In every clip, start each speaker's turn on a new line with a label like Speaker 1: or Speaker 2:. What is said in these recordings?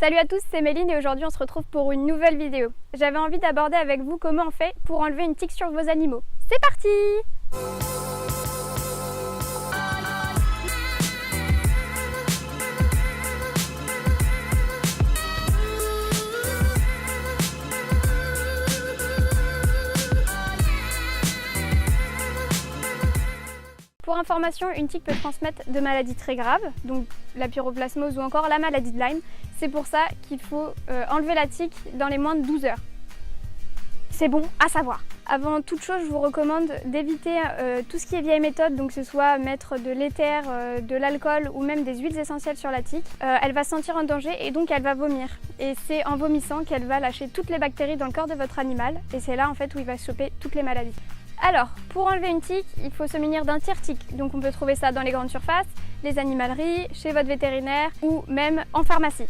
Speaker 1: Salut à tous, c'est Méline et aujourd'hui on se retrouve pour une nouvelle vidéo. J'avais envie d'aborder avec vous comment on fait pour enlever une tique sur vos animaux. C'est parti! Pour information, une tique peut transmettre de maladies très graves, donc la pyroplasmose ou encore la maladie de Lyme. C'est pour ça qu'il faut enlever la tique dans les moins de 12 heures. C'est bon à savoir. Avant toute chose, je vous recommande d'éviter tout ce qui est vieille méthode, donc que ce soit mettre de l'éther, de l'alcool ou même des huiles essentielles sur la tique. Elle va se sentir en danger et donc elle va vomir. Et c'est en vomissant qu'elle va lâcher toutes les bactéries dans le corps de votre animal et c'est là en fait où il va choper toutes les maladies. Alors, pour enlever une tique, il faut se munir d'un tire-tique. Donc on peut trouver ça dans les grandes surfaces, les animaleries, chez votre vétérinaire ou même en pharmacie.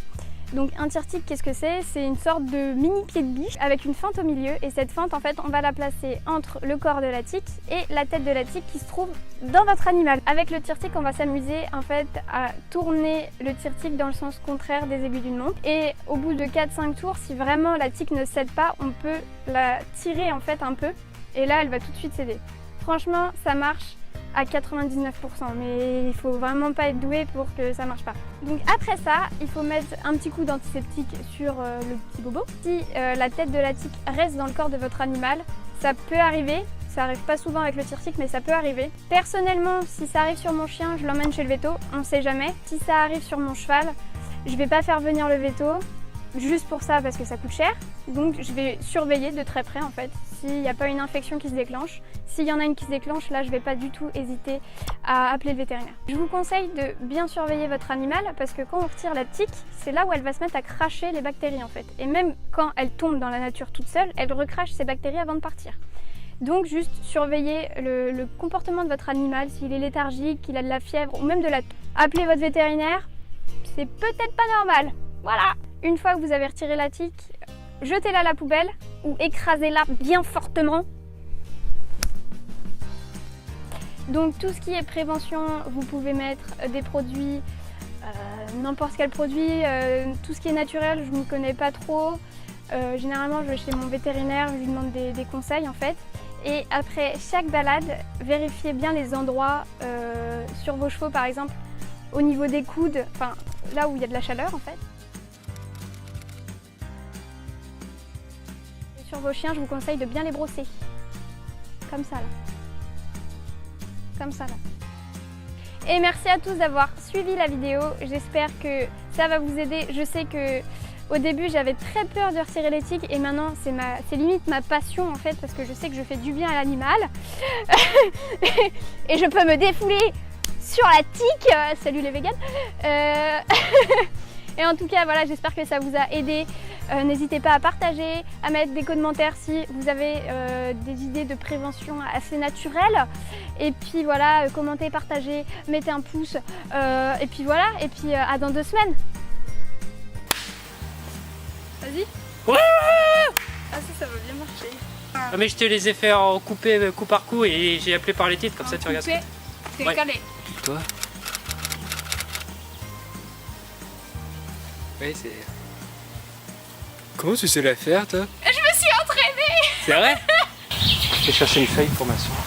Speaker 1: Donc un tire-tique, qu'est-ce que c'est? C'est une sorte de mini pied de biche avec une fente au milieu et cette fente, en fait, on va la placer entre le corps de la tique et la tête de la tique qui se trouve dans votre animal. Avec le tire-tique, on va s'amuser en fait à tourner le tire-tique dans le sens contraire des aiguilles d'une montre et au bout de 4-5 tours, si vraiment la tique ne cède pas, on peut la tirer en fait un peu. Et là, elle va tout de suite céder. Franchement, ça marche à 99%, mais il faut vraiment pas être doué pour que ça marche pas. Donc après ça, il faut mettre un petit coup d'antiseptique sur le petit bobo. Si la tête de la tique reste dans le corps de votre animal, ça peut arriver. Ça arrive pas souvent avec le tire-tique, mais ça peut arriver. Personnellement, si ça arrive sur mon chien, je l'emmène chez le véto, on sait jamais. Si ça arrive sur mon cheval, je vais pas faire venir le véto. Juste pour ça parce que ça coûte cher, donc je vais surveiller de très près en fait s'il n'y a pas une infection qui se déclenche. S'il y en a une qui se déclenche, là je ne vais pas du tout hésiter à appeler le vétérinaire. Je vous conseille de bien surveiller votre animal parce que quand on retire la tique, c'est là où elle va se mettre à cracher les bactéries en fait. Et même quand elle tombe dans la nature toute seule, elle recrache ses bactéries avant de partir. Donc juste surveillez le comportement de votre animal, s'il est léthargique, qu'il a de la fièvre ou même de la toux. Appelez votre vétérinaire, c'est peut-être pas normal. Voilà. Une fois que vous avez retiré la tique, jetez-la à la poubelle ou écrasez-la bien fortement. Donc tout ce qui est prévention, vous pouvez mettre des produits, n'importe quel produit, tout ce qui est naturel, je ne connais pas trop. Généralement je vais chez mon vétérinaire, je lui demande des conseils en fait. Et après chaque balade, vérifiez bien les endroits sur vos chevaux par exemple, au niveau des coudes, enfin là où il y a de la chaleur en fait. Sur vos chiens, je vous conseille de bien les brosser. Comme ça là. Comme ça là. Et merci à tous d'avoir suivi la vidéo. J'espère que ça va vous aider. Je sais que au début j'avais très peur de retirer les tiques et maintenant c'est limite ma passion en fait parce que je sais que je fais du bien à l'animal. Et je peux me défouler sur la tique. Salut les véganes. Et en tout cas, voilà, j'espère que ça vous a aidé. N'hésitez pas à partager, à mettre des commentaires si vous avez des idées de prévention assez naturelles. Et puis voilà, commentez, partagez, mettez un pouce. Et puis voilà, et puis à dans 2 semaines. Vas-y.
Speaker 2: Ouais.
Speaker 1: Ah ça va bien marcher.
Speaker 2: Ah, mais je te les ai fait en couper coup par coup et j'ai appelé par les titres, comme ça tu regardes.
Speaker 1: C'est calé.
Speaker 2: Toi. Oui, c'est... Comment tu sais la faire, toi?
Speaker 1: Je me suis entraînée.
Speaker 2: C'est vrai? Je vais chercher une feuille pour m'asseoir.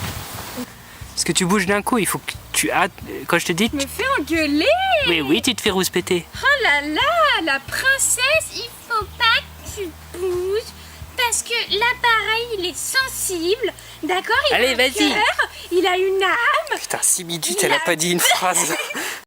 Speaker 2: Parce que tu bouges d'un coup, il faut que tu hâtes. Quand je te dis...
Speaker 1: Je me fais engueuler.
Speaker 2: Oui, tu te fais rouspéter.
Speaker 3: Oh là là, la princesse, il faut pas que tu bouges parce que l'appareil il est sensible, d'accord?
Speaker 2: Allez, vas-y.
Speaker 3: Il a une âme.
Speaker 2: Putain, 6 minutes, elle a pas dit une phrase.